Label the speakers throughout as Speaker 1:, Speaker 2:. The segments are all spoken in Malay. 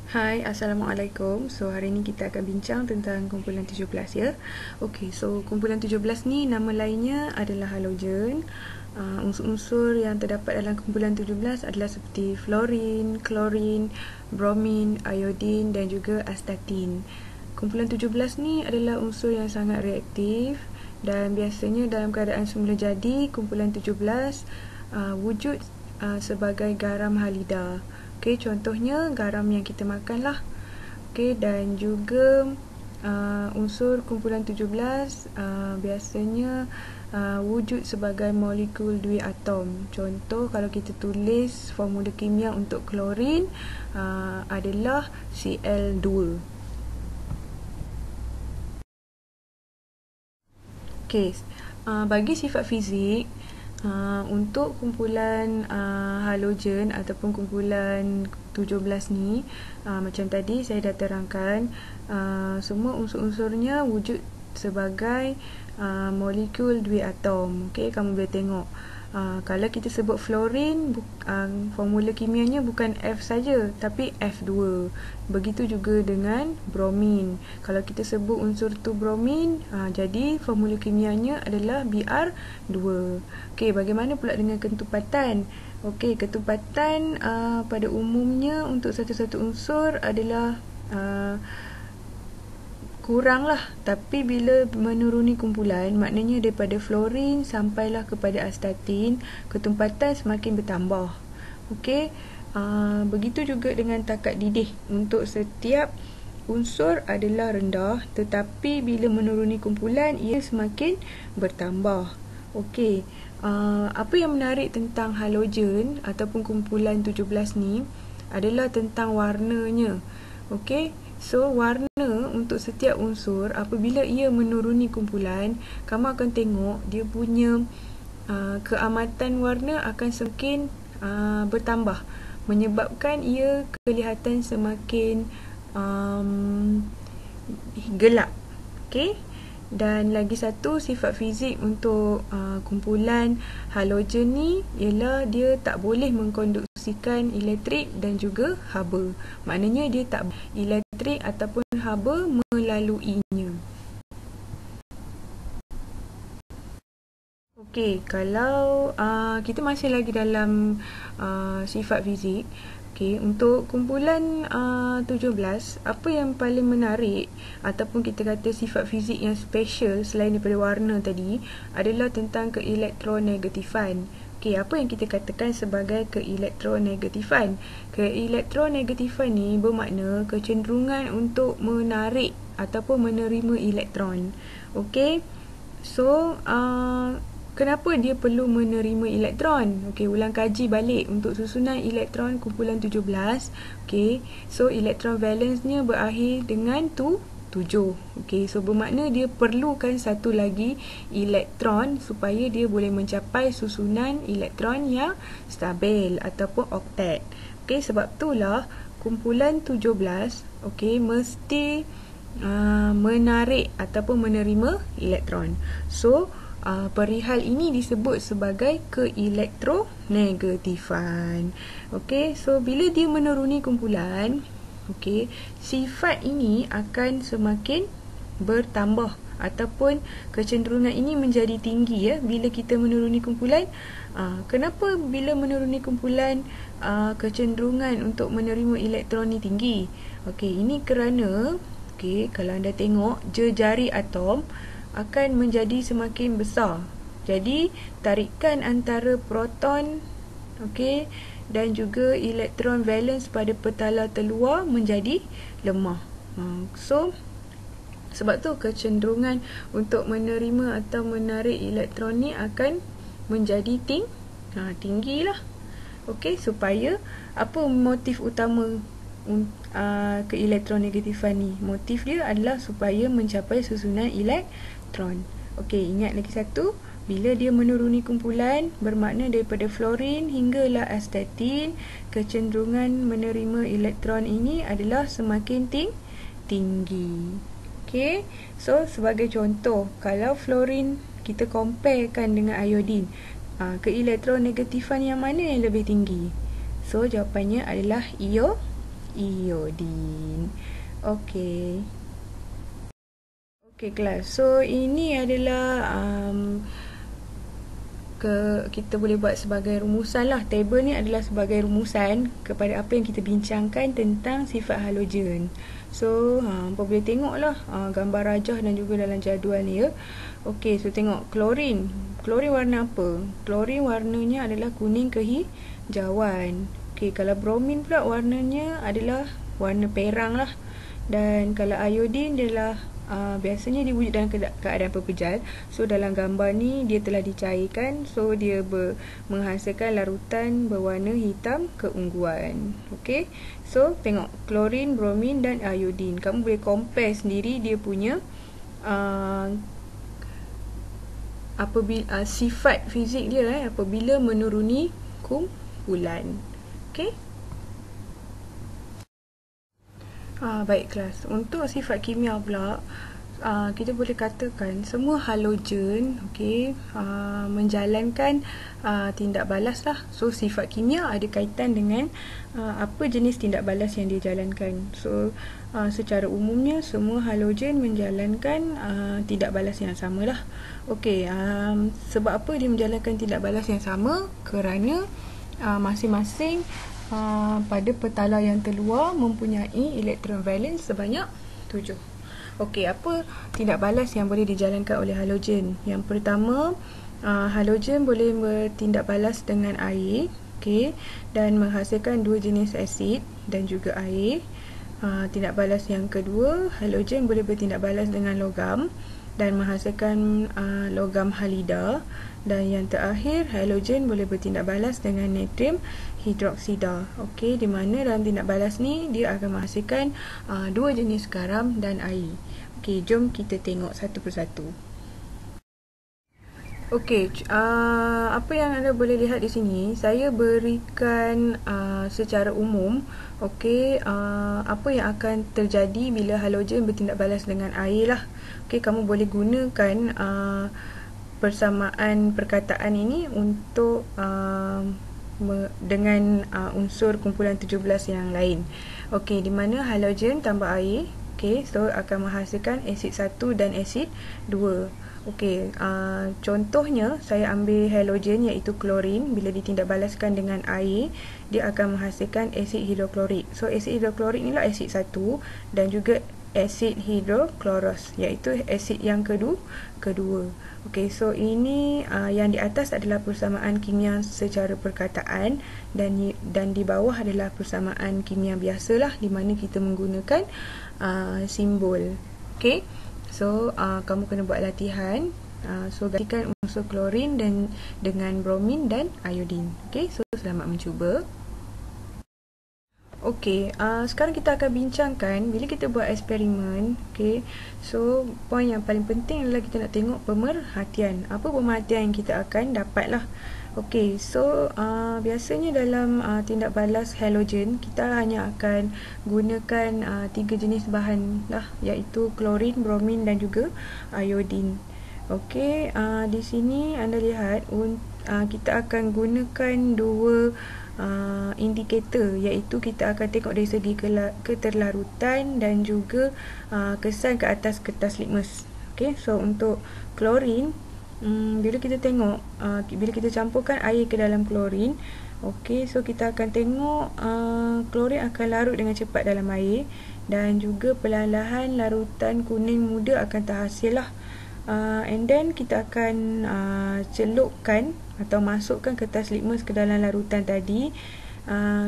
Speaker 1: Hai, Assalamualaikum. So, hari ni kita akan bincang tentang kumpulan 17 ya. Okey, so kumpulan 17 ni nama lainnya adalah halogen. Unsur-unsur yang terdapat dalam kumpulan 17 adalah seperti fluorin, klorin, bromin, iodin dan juga astatin. Kumpulan 17 ni adalah unsur yang sangat reaktif dan biasanya dalam keadaan semula jadi, kumpulan 17 wujud sebagai garam halida. Okey, contohnya garam yang kita makan lah. Okey, dan juga unsur kumpulan 17 biasanya wujud sebagai molekul duiatom. Contoh kalau kita tulis formula kimia untuk klorin adalah Cl2. Okey, bagi sifat fizik untuk kumpulan halogen ataupun kumpulan 17 ni, macam tadi saya dah terangkan, semua unsur-unsurnya wujud sebagai molekul duiatom. Okey, kamu boleh tengok kalau kita sebut fluorin, formula kimianya bukan F saja tapi F2. Begitu juga dengan bromin. Kalau kita sebut unsur tu bromin, jadi formula kimianya adalah Br2. Okey, bagaimana pula dengan ketupatan? Okey, ketupatan pada umumnya untuk satu-satu unsur adalah kurang lah, tapi bila menuruni kumpulan, maknanya daripada fluorin sampailah kepada astatin, ketupatan semakin bertambah. Okey, begitu juga dengan takat didih. Untuk setiap unsur adalah rendah, tetapi bila menuruni kumpulan ia semakin bertambah. Okey, apa yang menarik tentang halogen ataupun kumpulan 17 ni adalah tentang warnanya. Okey, so warna untuk setiap unsur apabila ia menuruni kumpulan, kamu akan tengok dia punya keamatan warna akan semakin bertambah, menyebabkan ia kelihatan semakin gelap. Okey, dan lagi satu sifat fizik untuk kumpulan halogen ni ialah dia tak boleh mengkonduksikan elektrik dan juga haba. Maknanya dia tak elektrik ataupun haba melaluinya. Okey, kalau kita masih lagi dalam sifat fizik. Okey, untuk kumpulan 17, apa yang paling menarik ataupun kita kata sifat fizik yang special selain daripada warna tadi adalah tentang keelektronegatifan. Okey, apa yang kita katakan sebagai keelektronegatifan? Keelektronegatifan ni bermakna kecenderungan untuk menarik ataupun menerima elektron. Okey, so kenapa dia perlu menerima elektron? Okey, ulang kaji balik untuk susunan elektron kumpulan 17. Okey, so elektron valensnya berakhir dengan 7. Okey, so bermakna dia perlukan satu lagi elektron supaya dia boleh mencapai susunan elektron yang stabil ataupun oktet. Okey, sebab itulah kumpulan 17 mesti menarik ataupun menerima elektron. So perihal ini disebut sebagai keelektronegatifan. Okey, so bila dia menuruni kumpulan, okey, sifat ini akan semakin bertambah ataupun kecenderungan ini menjadi tinggi ya bila kita menuruni kumpulan. Kenapa bila menuruni kumpulan kecenderungan untuk menerima elektron ni tinggi? Okey, ini kerana kalau anda tengok jejari atom akan menjadi semakin besar. Jadi tarikan antara proton dan juga elektron valens pada petala terluar menjadi lemah. So sebab tu kecenderungan untuk menerima atau menarik elektron ni akan menjadi tinggi lah. Okey, supaya apa motif utama keelektronegatifan ni? Motif dia adalah supaya mencapai susunan elektron. Okey, ingat lagi satu, bila dia menuruni kumpulan bermakna daripada fluorin hinggalah astatin, kecenderungan menerima elektron ini adalah semakin tinggi. Okey, so sebagai contoh, kalau fluorin kita comparekan dengan iodin, keelektronegatifan yang mana yang lebih tinggi? So jawapannya adalah iodin. Okey. Okey kelas. So ini adalah kita boleh buat sebagai rumusan lah. Table ni adalah sebagai rumusan kepada apa yang kita bincangkan tentang sifat halogen. So, hampa boleh tengok lah gambar rajah dan juga dalam jadual ni ya. Okey, so tengok klorin. Klorin warna apa? Klorin warnanya adalah kuning kehijauan. Okey, kalau bromin pula warnanya adalah warna perang lah. Dan kalau iodin dia adalah biasanya dia wujud dalam keadaan pepejal. So dalam gambar ni dia telah dicairkan. So dia menghasilkan larutan berwarna hitam keungguan. Okey. So tengok klorin, bromin dan iodin. Kamu boleh compare sendiri dia punya apabila sifat fizik dia apabila menuruni kumpulan. Okey. Baik kelas. Untuk sifat kimia pula, kita boleh katakan semua halogen menjalankan tindak balas lah. So sifat kimia ada kaitan dengan apa jenis tindak balas yang dia jalankan. So secara umumnya semua halogen menjalankan tindak balas yang sama lah. Okey, sebab apa dia menjalankan tindak balas yang sama? Kerana masing-masing pada petala yang terluar mempunyai elektron valence sebanyak 7. Okey, apa tindak balas yang boleh dijalankan oleh halogen? Yang pertama, halogen boleh bertindak balas dengan air, okey, dan menghasilkan dua jenis asid dan juga air. Tindak balas yang kedua, halogen boleh bertindak balas dengan logam dan menghasilkan logam halida. Dan yang terakhir, halogen boleh bertindak balas dengan natrium hidroksida. Okey, di mana dalam tindak balas ni dia akan menghasilkan dua jenis garam dan air. Okey, jom kita tengok satu persatu. Okey, apa yang anda boleh lihat di sini, saya berikan secara umum, okey, apa yang akan terjadi bila halogen bertindak balas dengan air lah. Okey, kamu boleh gunakan persamaan perkataan ini untuk dengan unsur kumpulan 17 yang lain. Okey, di mana halogen tambah air, okey, so akan menghasilkan asid 1 dan asid 2. Okey, contohnya saya ambil halogen iaitu klorin. Bila ditindak balaskan dengan air, dia akan menghasilkan asid hidroklorik. So asid hidroklorik inilah asid 1 dan juga asid hidrokloros iaitu asid yang kedua. Okey, so ini yang di atas adalah persamaan kimia secara perkataan dan di bawah adalah persamaan kimia biasalah di mana kita menggunakan simbol. Okey. So kamu kena buat latihan. So gantikan unsur klorin dan dengan bromin dan iodin. Okey, so selamat mencuba. Okey, sekarang kita akan bincangkan bila kita buat eksperimen. Okey, so poin yang paling penting adalah kita nak tengok pemerhatian. Apa pemerhatian yang kita akan dapat lah. Okey, so biasanya dalam tindak balas halogen kita hanya akan gunakan tiga jenis bahan lah, iaitu klorin, bromin dan juga iodin. Okey, di sini anda lihat kita akan gunakan dua indikator, iaitu kita akan tengok dari segi keterlarutan dan juga kesan ke atas kertas litmus. Okey, so untuk klorin, bila kita tengok bila kita campurkan air ke dalam klorin, okey, so kita akan tengok klorin akan larut dengan cepat dalam air dan juga perlahan-lahan larutan kuning muda akan terhasil lah. And then kita akan celupkan atau masukkan kertas litmus ke dalam larutan tadi,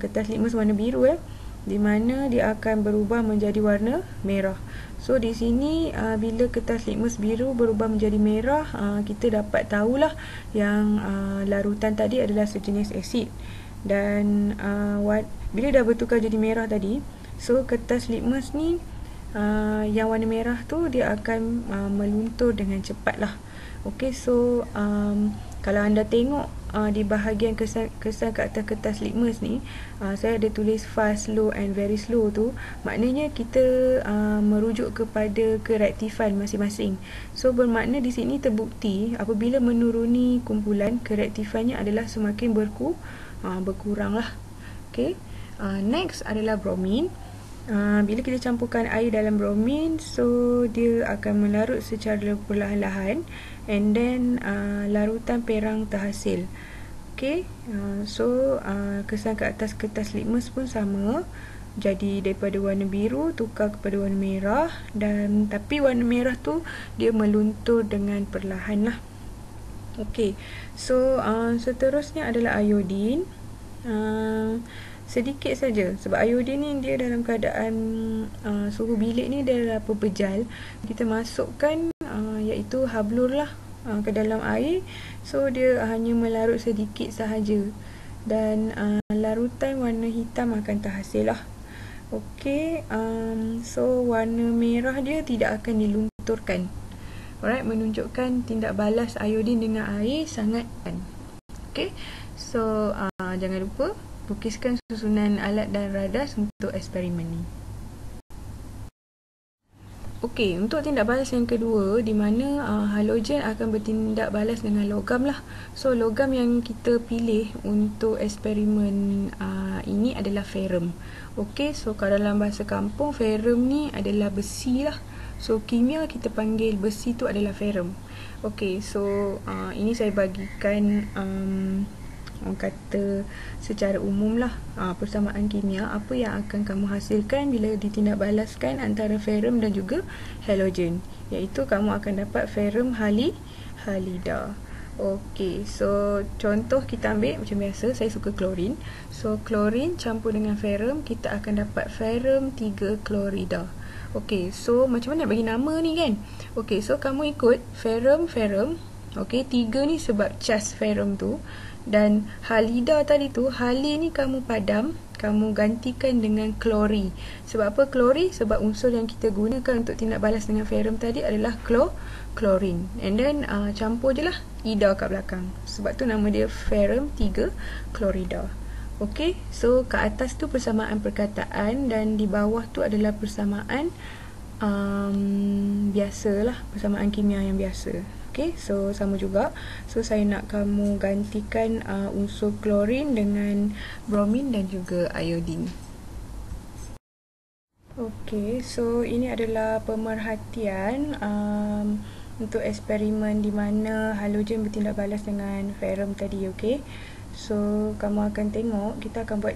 Speaker 1: kertas litmus warna biru di mana dia akan berubah menjadi warna merah. So di sini bila kertas litmus biru berubah menjadi merah, kita dapat tahulah yang larutan tadi adalah sejenis asid. Dan bila dah bertukar jadi merah tadi, so kertas litmus ni yang warna merah tu dia akan meluntur dengan cepat lah. Okey, so kalau anda tengok di bahagian kesan ke atas kertas litmus ni, saya ada tulis fast, slow and very slow tu. Maknanya kita merujuk kepada kereaktifan masing-masing. So bermakna di sini terbukti apabila menuruni kumpulan, kereaktifannya adalah semakin berkurang lah. Okey, Next adalah bromin. Bila kita campurkan air dalam bromin, so dia akan melarut secara perlahan-lahan, and then larutan perang terhasil. Okay, so kesan kat atas kertas litmus pun sama. Jadi daripada warna biru tukar kepada warna merah, dan tapi warna merah tu dia meluntur dengan perlahan lah. Okay, so seterusnya adalah iodin. Sedikit saja, sebab iodin ni dia dalam keadaan suhu bilik ni dia adalah pepejal. Kita masukkan iaitu hablur lah ke dalam air, so dia hanya melarut sedikit sahaja, dan larutan warna hitam akan terhasil lah. Okey, so warna merah dia tidak akan dilunturkan. Alright, menunjukkan tindak balas iodin dengan air sangat kan. Okey, so jangan lupa lukiskan susunan alat dan radas untuk eksperimen ni. Okey, untuk tindak balas yang kedua, di mana halogen akan bertindak balas dengan logam lah. So logam yang kita pilih untuk eksperimen ini adalah ferrum. Okey, so kalau dalam bahasa kampung, ferrum ni adalah besi lah. So kimia kita panggil besi tu adalah ferrum. Okey, so ini saya bagikan orang kata secara umum lah, persamaan kimia apa yang akan kamu hasilkan bila ditindakbalaskan antara ferrum dan juga halogen, iaitu kamu akan dapat ferrum halida. Okey, so contoh kita ambil macam biasa, saya suka klorin. So klorin campur dengan ferrum, kita akan dapat ferrum 3 klorida. Okey, so macam mana nak bagi nama ni kan? Okey, so kamu ikut ferrum. Okey, 3 ni sebab cas ferrum tu, dan halida tadi tu, hali ni kamu padam, kamu gantikan dengan klori. Sebab apa klori? Sebab unsur yang kita gunakan untuk tindak balas dengan ferrum tadi adalah klorin. And then campur je lah ida kat belakang. Sebab tu nama dia ferrum 3 klorida. Okey, so kat atas tu persamaan perkataan, dan di bawah tu adalah persamaan biasalah, persamaan kimia yang biasa. Okay, so sama juga. So saya nak kamu gantikan unsur klorin dengan bromin dan juga iodin. Okay, so ini adalah pemerhatian untuk eksperimen di mana halogen bertindak balas dengan ferrum tadi. Okay, so kamu akan tengok, kita akan buat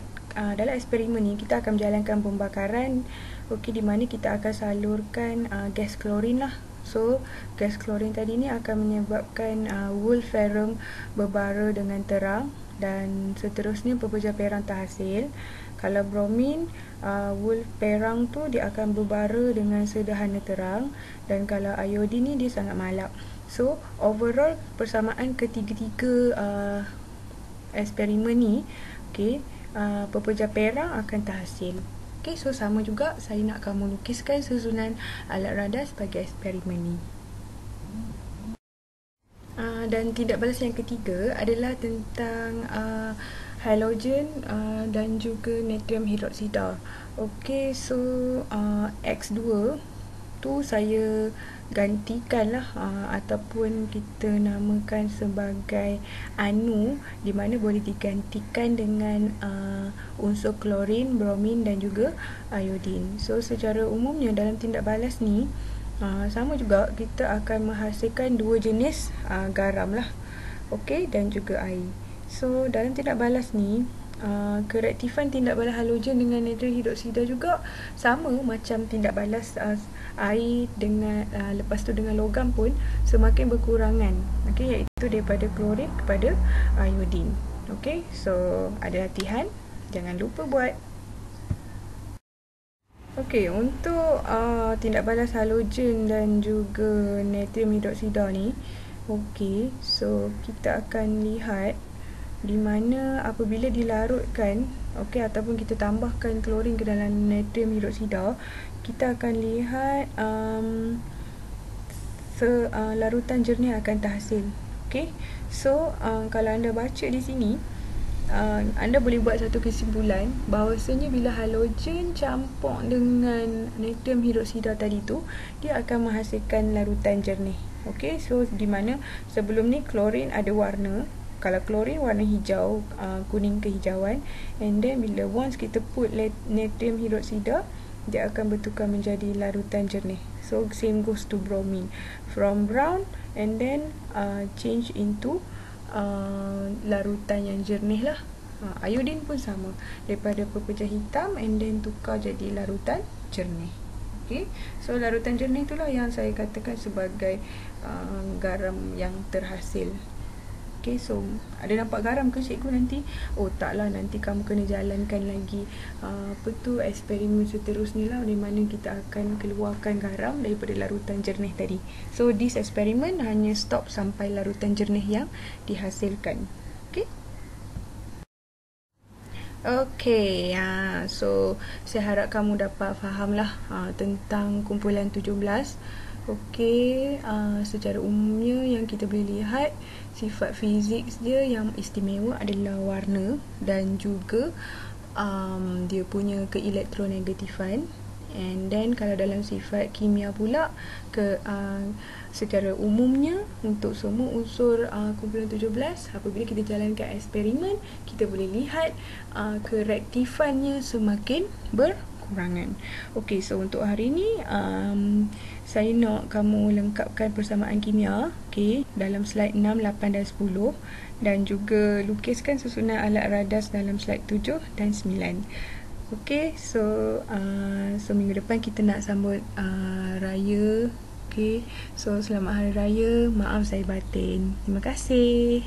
Speaker 1: dalam eksperimen ni kita akan menjalankan pembakaran. Okay, di mana kita akan salurkan gas klorin lah. So gas klorin tadi ni akan menyebabkan wool ferrum berbara dengan terang, dan seterusnya pepejal perang terhasil. Kalau bromin, wool perang tu dia akan berbara dengan sederhana terang, dan kalau iodin ni dia sangat malap. So overall persamaan ketiga-tiga eksperimen ni, okay, pepejal perang akan terhasil. Okay, so sama juga saya nak kamu lukiskan susunan alat radas bagi eksperimen ni. Dan tindak balas yang ketiga adalah tentang halogen dan juga natrium hidroksida. Okay, so X2 tu saya gantikan lah, ataupun kita namakan sebagai anu, di mana boleh digantikan dengan unsur klorin, bromin dan juga iodin. So secara umumnya dalam tindak balas ni sama juga, kita akan menghasilkan dua jenis garam lah, okey, dan juga air. So dalam tindak balas ni kereaktifan tindak balas halogen dengan natrium hidroksida juga sama macam tindak balas air dengan lepas tu dengan logam pun semakin berkurangan, okey, iaitu daripada klorin kepada iodin. Okey, so ada latihan, jangan lupa buat. Okey, untuk tindak balas halogen dan juga natrium hidroksida ni, okey, so kita akan lihat di mana apabila dilarutkan, okey, ataupun kita tambahkan klorin ke dalam natrium hidroksida, kita akan lihat larutan jernih akan terhasil. Okey, so kalau anda baca di sini, anda boleh buat satu kesimpulan bahawasanya bila halogen campur dengan natrium hidroksida tadi tu, dia akan menghasilkan larutan jernih. Okey, so di mana sebelum ni klorin ada warna, Kalau klorin warna hijau, kuning kehijauan. And then bila once kita put natrium hidroksida, dia akan bertukar menjadi larutan jernih. So same goes to bromine, from brown and then change into larutan yang jernih lah. Iodine pun sama, daripada pepecah hitam and then tukar jadi larutan jernih. Okay, so larutan jernih itulah yang saya katakan sebagai garam yang terhasil. Okay, so ada nampak garam ke cikgu nanti? Oh taklah, nanti kamu kena jalankan lagi eksperimen seterusnya lah, di mana kita akan keluarkan garam daripada larutan jernih tadi. So this eksperimen hanya stop sampai larutan jernih yang dihasilkan. Okay. Okay, so saya harap kamu dapat fahamlah tentang kumpulan 17. Okey, secara umumnya yang kita boleh lihat, sifat fizik dia yang istimewa adalah warna dan juga dia punya keelektronegatifan. And then kalau dalam sifat kimia pula, secara umumnya untuk semua unsur kumpulan 17, apabila kita jalankan eksperimen, kita boleh lihat kereaktifannya semakin berkurangan. Okey, so untuk hari ni saya nak kamu lengkapkan persamaan kimia, okey, dalam slide 6, 8 dan 10, dan juga lukiskan susunan alat radas dalam slide 7 dan 9. Okey, so minggu depan kita nak sambut raya. Okey, so selamat hari raya. Maaf saya batin. Terima kasih.